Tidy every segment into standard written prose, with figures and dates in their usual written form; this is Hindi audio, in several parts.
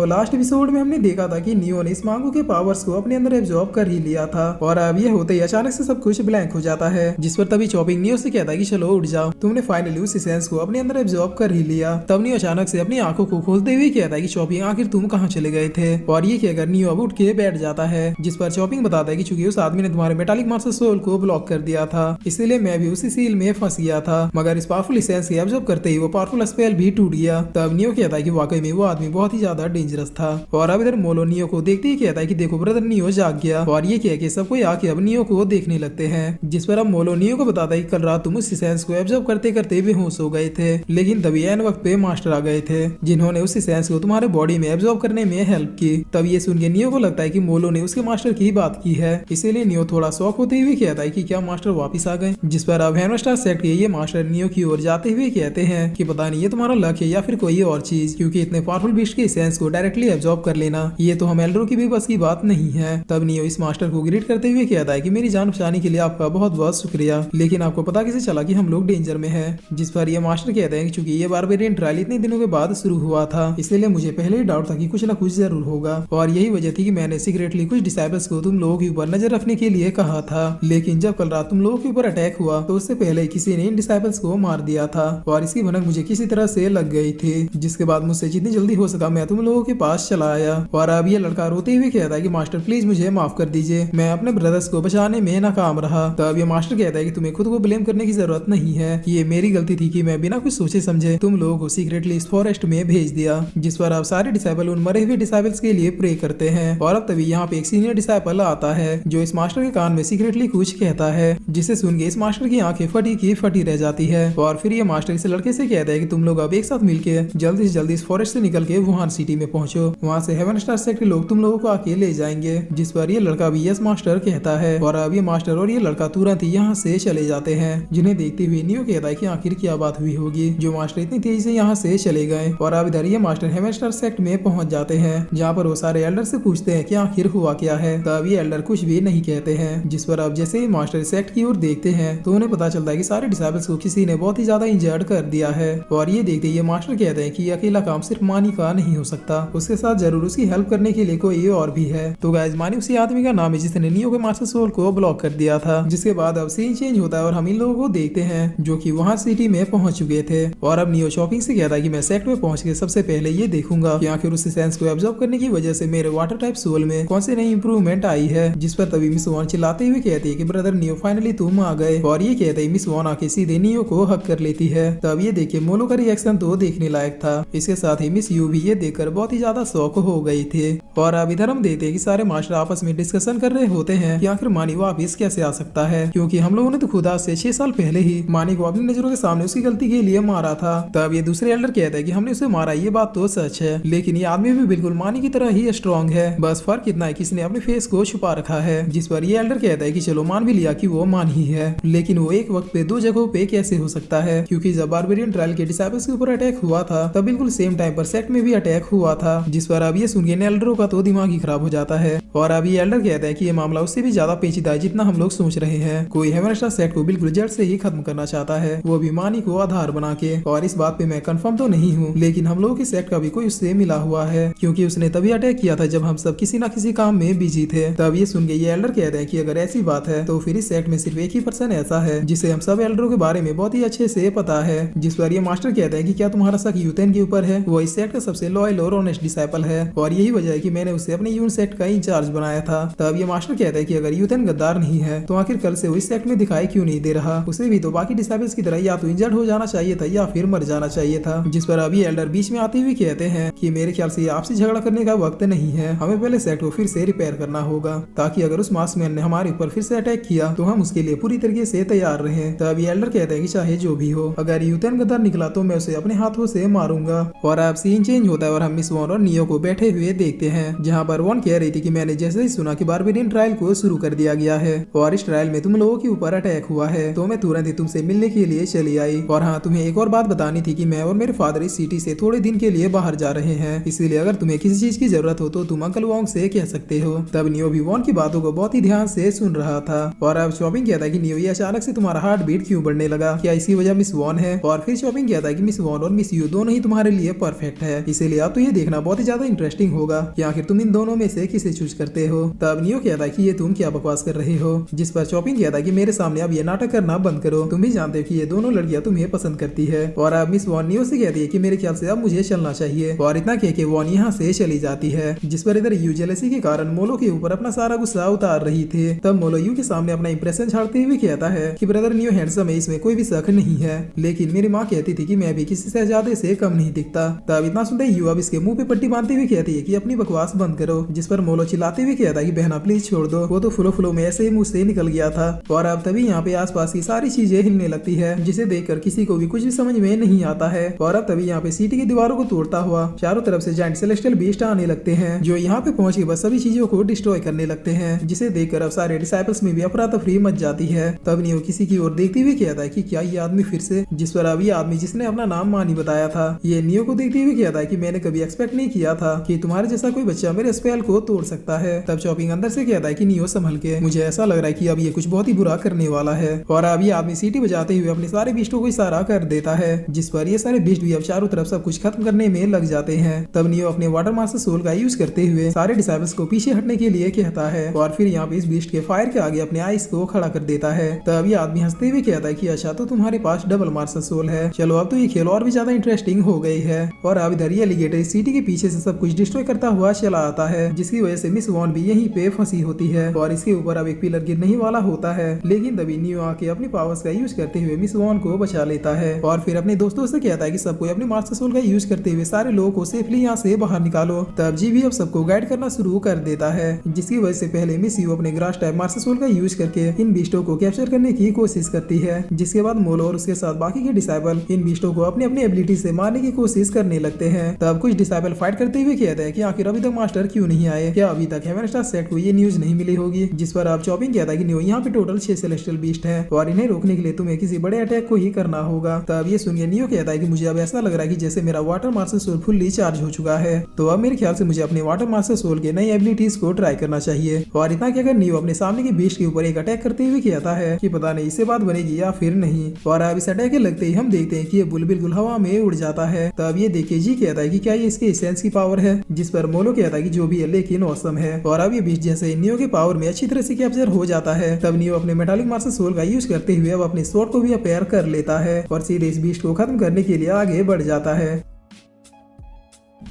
लास्ट एपिसोड में हमने देखा था कि नियो ने इस मांगो के पावर्स को अपने अंदर एब्जॉर्ब कर ही लिया था और अब ये होते ही अचानक से सब कुछ ब्लैंक हो जाता है, जिस पर तभी चॉपिंग नियो से कहता है कि चलो उठ जाओ, तुमने फाइनली उस एसेंस को अपने अंदर एब्जॉर्ब कर ही लिया। तब नियो अचानक से अपनी आंखों को खोलते हुए कहता है कि चॉपिंग आखिर तुम कहाँ चले गए थे, और ये कहकर नियो अब उठ के बैठ जाता है, जिस पर चॉपिंग बताता है कि चूंकि उस आदमी ने तुम्हारे मेटालिक मास्टर सोल को ब्लॉक कर दिया था, इसीलिए मैं भी उसी सील में फंस गया था, मगर इस पावरफुल एसेंस के एब्जॉर्ब करते ही वो पावरफुल स्पेल भी टूट गया। तब नियो कहता है कि वाकई में वो आदमी बहुत ही ज्यादा डेंजरस था। और अब इधर मोलो नियो को देखते ही कहता है कि देखो ब्रदर, नियो जाग गया, और ये कह के सब कोई आके अब नियो को देखने लगते हैं, जिस पर अब मोलो नियो को बताता है कि कल रात तुम उस एसेंस को एब्जॉर्ब करते करते बेहोश हो गए थे, लेकिन तभी एन वक्त पे मास्टर आ गए थे जिन्होंने उस एसेंस को तुम्हारे बॉडी में एब्जॉर्ब करने में हेल्प की। तब ये सुन के नियो को लगता है कि मोलो ने उसके मास्टर की बात की है, इसीलिए नियो थोड़ा शौक होते हुए कहता है कि क्या मास्टर वापिस आ गए, जिस पर अब हेमस्टार सेट के ये मास्टर नियो की ओर जाते हुए कहते हैं कि पता नहीं ये तुम्हारा लक है या फिर कोई और चीज, क्योंकि इतने पावरफुल बीस्ट के एसेंस को डायरेक्टली एब्जॉर्ब कर लेना ये तो हम एल्डरो की भी बस की बात नहीं है। तब नियो इस मास्टर को ग्रीट करते हुए कहता है कि मेरी जान बचाने के लिए आपका बहुत बहुत शुक्रिया, लेकिन आपको पता कैसे चला कि हम लोग डेंजर में हैं। जिस पर ये मास्टर कहते हैं कि चूंकि ये बारबेरियन ट्रायल इतने दिनों के बाद शुरू हुआ था, इसलिए मुझे पहले ही डाउट था कि कुछ ना कुछ जरूर होगा, और यही वजह थी कि मैंने सीक्रेटली कुछ डिसाइबल्स को तुम लोगों के ऊपर नजर रखने के लिए कहा था, लेकिन जब कल रात तुम लोगों के ऊपर अटैक हुआ तो उससे पहले किसी ने इन डिसाइबल्स को मार दिया था, और इसकी भनक मुझे किसी तरह से लग गई थी, जिसके बाद मुझसे जितनी जल्दी हो सका मैं तुम लोगों के पास चला आया। और अब ये लड़का रोते हुए कहता है कि मास्टर प्लीज मुझे माफ कर दीजिए, मैं अपने ब्रदर्स को बचाने में नाकाम रहा। तब ये मास्टर कहता है कि तुम्हें खुद को ब्लेम करने की जरूरत नहीं है, ये मेरी गलती थी कि मैं बिना कुछ सोचे समझे तुम लोगों को सीक्रेटली इस फॉरेस्ट में भेज दिया, जिस पर अब सारे डिसाइबल उन मरे हुए डिसाइबल्स के लिए प्रे करते हैं। और अब तभी यहाँ पे एक सीनियर डिसाइबल आता है जो इस मास्टर के कान में सीक्रेटली कुछ कहता है, जिसे सुन के इस मास्टर की आंखें फटी की फटी रह जाती है। और फिर ये मास्टर इस लड़के से कहता है कि तुम लोग अब एक साथ मिलकर जल्दी से जल्दी इस फॉरेस्ट से निकल के वुहान सिटी में पहुंचो, वहाँ से हेवन स्टार सेक्ट के लोग तुम लोगों को आके ले जाएंगे। जिस पर ये लड़का भी यस मास्टर कहता है, और अब ये मास्टर और ये लड़का तुरंत ही यहाँ से चले जाते हैं, जिन्हें देखते हुए नियो कहता है कि आखिर क्या बात हुई होगी जो मास्टर इतनी तेजी से यहाँ से चले गए। और अब इधर ये मास्टर हेवन स्टार सेक्ट में पहुंच जाते हैं, जहाँ पर वो सारे एल्डर से पूछते हैं कि आखिर हुआ क्या है। तब ये एल्डर कुछ भी नहीं कहते हैं, जिस पर अब जैसे ही मास्टर सेक्ट की ओर देखते हैं तो उन्हें पता चलता है कि सारे डिसाइबल्स को किसी ने बहुत ही ज्यादा इंजर्ड कर दिया है। और ये देखते ये मास्टर कहते हैं कि अकेला काम सिर्फ मानी का नहीं हो सकता, उसके साथ जरूर उसकी हेल्प करने के लिए कोई और भी है। तो गाइस मानी उसी आदमी का नाम है जिसने नियो के मास्टर सोल को ब्लॉक कर दिया था। जिसके बाद अब सीन चेंज होता है और हम इन लोगों को देखते हैं जो कि वहाँ सिटी में पहुंच चुके थे। और अब नियो शॉपिंग से कहता है कि मैं सेक्ट में पहुंच के सबसे पहले ये देखूंगा कि आखिर उस एसेंस को एब्जॉर्ब करने की वजह से मेरे वाटर टाइप सोल में कौन से नई इंप्रूवमेंट आई है। जिस पर तभी मिस वॉन चिल्लाते हुए कहती है कि ब्रदर नियो फाइनली तुम आ गए। और ये कहते ही मिस वॉन आके सीधे नियो को हक कर लेती है। तब ये देखे मोलो का रिएक्शन तो देखने लायक था, इसके साथ ही मिस यू भी ये देखकर बहुत ही ज्यादा शौक हो गई थी। और अब इधर हम देखते हैं कि सारे मास्टर आपस में डिस्कशन कर रहे होते हैं कि आखिर मानी वापिस कैसे आ सकता है, क्योंकि हम लोगों ने तो खुदा से 6 साल पहले ही मानी को अपनी नजरों के सामने उसकी गलती के लिए मारा था। तब ये दूसरे एल्डर कहते हैं कि हमने उसे मारा, ये बात तो सच है, लेकिन ये आदमी भी बिल्कुल मानी की तरह ही स्ट्रॉन्ग है, बस फर्क इतना है कि इसने अपने फेस को छुपा रखा है। जिस पर ये एल्डर कहता है कि चलो मान भी लिया कि वो मान ही है, लेकिन वो एक वक्त पे 2 जगहों पे कैसे हो सकता है, क्योंकि जब बारबेरियन ट्रायल के डिसाइबल्स के ऊपर अटैक हुआ था तब बिल्कुल सेम टाइम पर सेक्ट में भी अटैक हुआ था। जिस पर अब ये सुन के एल्डरों का तो दिमाग ही खराब हो जाता है। और अब ये एल्डर कहता है कि ये मामला उससे भी ज्यादा पेचीदा है जितना हम लोग सोच रहे हैं। कोई हेवन स्टार सेक्ट को बिल्कुल जड़ से ही खत्म करना चाहता है, वो भी मानी को आधार बना के। और इस बात पे मैं कंफर्म तो नहीं हूँ, लेकिन हम लोगों के सेक्ट का भी कोई उससे मिला हुआ है, क्योंकि उसने तभी अटैक किया था जब हम सब किसी न किसी काम में बिजी थे। तब ये सुन के ये एल्डर कहते हैं कि अगर ऐसी बात है तो फिर इस सेक्ट में सिर्फ एक ही पर्सन ऐसा है जिसे हम सब एल्डरों के बारे में बहुत ही अच्छे से पता है। जिस पर ये मास्टर कहते हैं कि क्या तुम्हारा शक यूथेन के ऊपर है, वो इस सेक्ट का सबसे लॉयल और ऑनेस्ट डिसाइपल है, और यही वजह है कि मैंने उसे अपने यून सेक्ट का इंचार्ज बनाया था। तब ये मास्टर कहता है कि अगर यूथेन गद्दार नहीं है तो आखिर कल से वो इस सेक्ट में दिखाई क्यों नहीं दे रहा, उसे भी तो बाकी डिसाइबल्स की तरह या तो इंजर्ड हो जाना चाहिए था या फिर मर जाना चाहिए था। जिस पर अभी एल्डर बीच में आते हुए कहते हैं कि मेरे ख्याल से आपसे झगड़ा करने का वक्त नहीं है, हमें पहले सेक्ट को फिर से रिपेयर करना होगा, ताकि अगर उस मास्कमैन ने हमारे ऊपर फिर से अटैक किया तो हम उसके लिए पूरी तरीके से तैयार रहे। तब ये एल्डर कहते हैं कि चाहे जो भी हो, अगर यूथेन गद्दार निकला तो मैं उसे अपने हाथों से मारूंगा। और अब सीन चेंज होता है और हम मिस वॉन और नियो को बैठे हुए देखते हैं, जहाँ पर वॉन कह रही थी कि मैंने जैसे ही सुना कि बारबेरियन ट्रायल को शुरू कर दिया गया है और इस ट्रायल में तुम लोगों के ऊपर अटैक हुआ है, तो मैं तुरंत ही तुमसे मिलने के लिए चली आई। और हाँ, तुम्हें एक और बात बतानी थी कि मैं और मेरे फादर इस सिटी से थोड़े दिन के लिए बाहर जा रहे हैं, इसीलिए अगर तुम्हें किसी चीज की जरूरत हो तो तुम अंकल वोंग से कह सकते हो। तब नियो भी वॉन की बातों को बहुत ही ध्यान से सुन रहा था और अब शॉपिंग किया था कि नियो ये अचानक से तुम्हारा हार्ट बीट क्यों बढ़ने लगा, क्या इसकी वजह मिस वॉन है? और फिर शॉपिंग किया था कि मिस वॉन और मिस यू दोनों ही तुम्हारे लिए परफेक्ट है, इसीलिए अब तो ये देखना बहुत ही ज्यादा इंटरेस्टिंग होगा कि आखिर तुम इन दोनों में से किसे चूज करते हो। तब नियो कहता है कि ये तुम क्या बकवास कर रहे हो, जिस पर शॉपिंग किया था कि मेरे सामने अब ये नाटक करना बंद करो, तुम भी जानते हो कि ये दोनों लड़कियां तुम्हें पसंद करती है। और अब मिस वॉन नियो से कहती है कि मेरे ख्याल से अब मुझे चलना चाहिए, और इतना कह के वॉन यहाँ से चली जाती है, जिस पर इधर यू जेलसी के कारण मोलो के ऊपर अपना सारा गुस्सा उतार रही थी। तब मोलो यू के सामने अपना इंप्रेशन झाड़ते हुए कहता है कि ब्रदर नियो हैंडसम है, इसमें कोई भी शक नहीं है, लेकिन मेरी माँ कहती थी कि मैं भी किसी शहजादे से कम नहीं दिखता। तब इतना सुनते ही यू अब इसके मुंह पे पट्टी बांधते हुए कहती है कि अपनी बकवास बंद करो, जिस पर मोलो चिल्लाते हुए कहता है कि बहना प्लीज छोड़ दो, वो तो फ्लो फ्लो में ऐसे ही मुंह से निकल गया था। और अब तभी यहाँ पे आसपास की सारी चीजें हिलने लगती है, जिसे देखकर किसी को भी कुछ भी समझ में नहीं आता है। और अब तभी यहाँ पे सिटी की दीवारों को तोड़ता हुआ चारों तरफ से जायंट सेलेस्टियल बीस्ट आने लगते हैं, जो यहाँ पे पहुंच के बस सभी चीजों को डिस्ट्रॉय करने लगते हैं, जिसे देखकर अब सारे डिसाइपल्स में भी अफरा तफरी मच जाती है। तब नियो किसी की ओर देखते हुए कहता है कि क्या ये आदमी फिर से, जिस पर अब ये आदमी जिसने अपना नाम मानी बताया था, ये नियो को देखते हुए कहता है कि मैंने कभी एक्सपेक्ट नहीं किया था कि तुम्हारे जैसा कोई बच्चा मेरे स्पेल को तोड़ सकता है। तब शॉपिंग अंदर से कहता है कि नियो संभल के, मुझे ऐसा लग रहा है कि अब ये कुछ बहुत ही बुरा करने वाला है। और अब ये आदमी सीटी बजाते हुए अपने सारे बीस्टों को इशारा कर देता है, जिस पर ये सारे बीस्ट भी अब चारों तरफ सब कुछ खत्म करने में लग जाते हैं। तब नियो अपने वाटर मास्टर सोल का यूज करते हुए सारे डिसाइपल्स को पीछे हटने के लिए कहता है, और फिर यहाँ पे इस बीस्ट के फायर के आगे अपने आइस को खड़ा कर देता है। तब ये आदमी हंसते हुए कहता है कि अच्छा, तो तुम्हारे पास डबल मास्टर सोल है, चलो अब तो ये खेल और भी ज्यादा इंटरेस्टिंग हो गई है। और अब इधर ये एलिगेटर सिटी के पीछे से सब कुछ डिस्ट्रॉय करता हुआ चला आता है, जिसकी वजह से मिस वॉन भी यहीं पे फंसी होती है और इसके ऊपर अब एक पिलर गिरने ही वाला होता है। लेकिन तभी नियो आके अपनी पावर्स का यूज करते हुए मिस वॉन को बचा लेता है और फिर अपने दोस्तों से कहता है कि सबको अपने मास्टर सोल का यूज करते हुए सारे लोगों को सेफली यहाँ से बाहर निकालो। तब जी भी अब सबको गाइड करना शुरू कर देता है, जिसकी वजह से पहले मिस यू अपने ग्रास टाइप मास्टर सोल का यूज करके इन बीस्टों को कैप्चर करने की कोशिश करती है, जिसके बाद मोलो और उसके साथ बाकी के डिसाइपल इन बीस्टों को अपनी अपनी एबिलिटी से मारने की कोशिश करने लगते हैं। तब कुछ डिसाइपल फाइट करते हुए कहते हैं कि आखिर अभी तक मास्टर क्यों नहीं आए, क्या अभी तक हेवन स्टार सेट को ये न्यूज नहीं मिली होगी? जिस पर आप चॉपिंग कहता है कि नियो यहाँ पे टोटल 6 सेलेस्टियल बीस्ट है और इन्हें रोकने के लिए तुम्हें किसी बड़े अटैक को ही करना होगा। तब ये सुनिए नियो कहता है कि मुझे अब ऐसा लग रहा है कि जैसे मेरा water master soul fully charge हो चुका है, तो अब मेरे ख्याल से मुझे अपने वाटर मास्टर सोल के नई एबिलिटीज को ट्राई करना चाहिए। और इतना कहकर नियो अपने सामने के बीस्ट के ऊपर एक अटैक करते हुए कहता है कि पता नहीं इससे बात बनेगी या फिर नहीं। और अब इस अटैक के लगते ही हम देखते हैं कि ये बुलबुल बिल्कुल हवा में उड़ जाता है। तब ये देखे जी कहता है कि क्या ये इसके एसेंस की पावर है, जिस पर मोलो कहता है कि जो भी है लेकिन ऑसम है। और अब ये बीस्ट जैसे नियो के पावर में अच्छी तरह से कैप्चर हो जाता है, तब नियो अपने मेटालिक मास्टर सोल का यूज करते हुए अब अपने स्वॉर्ड को भी अपेयर कर लेता है और सीधे इस बीस्ट को खत्म करने के लिए आगे बढ़ जाता है।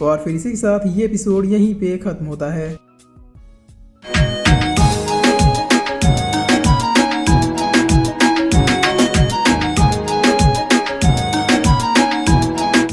और फिर इसी के साथ ये एपिसोड यहीं पे खत्म होता है।